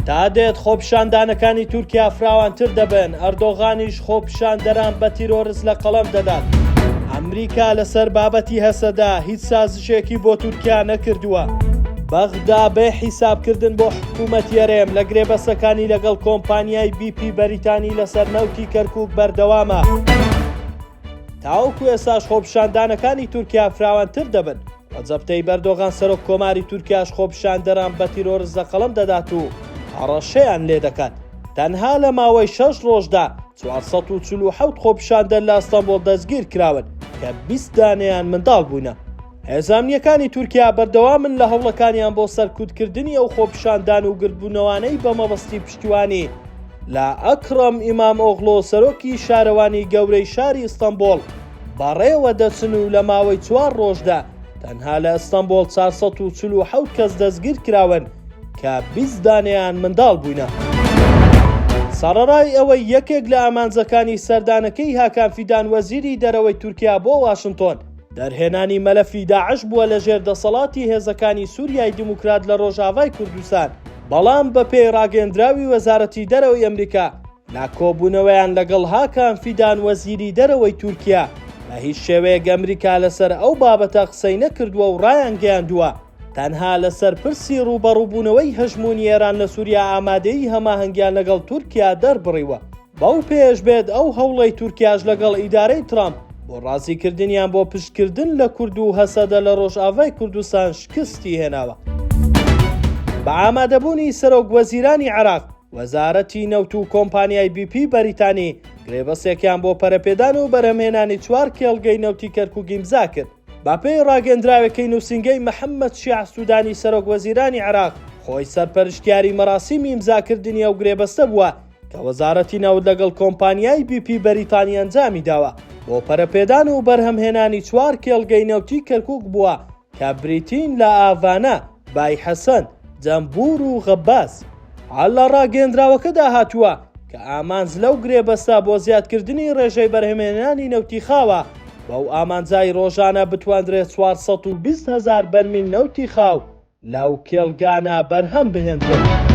تا دێت خۆپیشاندانەکانی تورکیا فراوانتر دەبن، ئەردۆغانیش خۆپیشاندەران بە تیرۆرس لە قەڵەم دەدات. ئەمریکا لەسەر بابەتی هەسەدا هیچ سازشێکی بۆ تورکیا نەکردووە. بەغدا بێ حیسابکردن بۆ حکوومەتی هەرێم لە گرێبەستەکانی لەگەڵ کۆمپانیای BP بەریتانی لەسەر نەوتی کەرکووک بەردەوامە. تاوەکو ئێساش خۆپیشاندانەکانی تورکیا فراوانتر دەبن. ڕەجەب ئەردۆغان سەرۆک کۆماری تورکیاش خۆپیشاندەران بە تیرۆرس لە قەڵەم دەدات و هەڕەشەیان لێ دەکات. تەنها لە ماوەی 6 ڕۆژدا 447 خۆپیشاندەر لە ئەستەمبۆڵ دەستگیر کراون کە 20 دانەیان منداڵ بوونە. هێزانیەکانی تورکیا بەردەوامن لە هەوڵەکانیان بۆ سەرکوتکردنی ئەو خۆپیشاندان و گرتبوونەوانەی بە مەبەستی پشتیوانی لە ئەکرەم ئیمامۆغڵۆ سەرۆکی شارەوانی گەورەی شاری ئەستەمبۆڵ بەڕێوە دەچن و لە ماوەی 4 ڕۆژدا تەنها لە ئەستەمبۆڵ 447 کەس دەستگیر کراون کە 20 دانەیان منداڵ بووینە. سەرەڕای ئەوەی یەکێک لە ئامانجەکانی سەردانەکەی هاکان فیدان وەزیری دەرەوەی تورکیا بۆ واشنتۆن دەرهێنانی مەلەفی داعش بووە لە ژێر دەسەڵاتی هێزەکانی سووریای دیموکرات لە ڕۆژاوای کوردستان، بەڵام بە پێی ڕاگەیەندراوی وەزارەتی دەرەوەی ئەمریکا لا کۆبوونەوەیان لەگەڵ هاکان فیدان وەزیری دەرەوەی تورکیا بە هیچ شێوەیەک ئەمریکا لەسەر ئەو بابەتە قسەی نەکردووە و ڕایان گەیاندووە تەنها لەسەر پرسی ڕوبەڕووبوونەوەی هەژمونی ئێران لە سووریا ئامادەیی هەماهەنگیان لەگەڵ تورکیا دەربڕیوە. بەو پێش بێت ئەو هەوڵەی تورکیاش لەگەڵ ئیدارەی ترامپ بۆ ڕازیکردنیان بۆ پشتکردن لە کورد و هەسەدە لە ڕۆژئاوای کوردستان شکستی هێناوە. بە ئامادەبوونی سەرۆک وەزیرانی عێراق، وەزارەتی نەوت و کۆمپانیای BP بەریتانی گرێبەستێکیان بۆ پەرەپێدان و بەرهەمهێنانی 4 کێڵگەی نەوتی کەرکووک ئیمزا کرد. با پێی ڕاگەندراوەکەی نووسینگەی محەممەد شیع سوودانی سەرۆک وەزیرانی عێراق خۆی سەرپەرشتیاری مەراسیمی ئیمزاکردنی ئەو گرێبەستە بووە کە وەزارەتی نەوت لەگەڵ کۆمپانیای BP بەریتانی ئەنجامی داوە بۆ پەرەپێدان و بەرهەمهێنانی 4 کێڵگەی نەوتی کەرکووک بووە کە بریتین لە ئاڤانە، بای حەسەن، جەمبور و غەباس. هەڵە ڕاگەیەندراوەکەدا هاتووە کە ئامانج لەو گرێبەستە بۆ زیادکردنی ڕێژەی بەرهەمهێنانی نەوتی خاوە بەو ئامانجای ڕۆژانە بتوانرێت 420,000 بەرمیل نەوتی خاو لەو کێڵگانە بەرهەم بهێنرێت.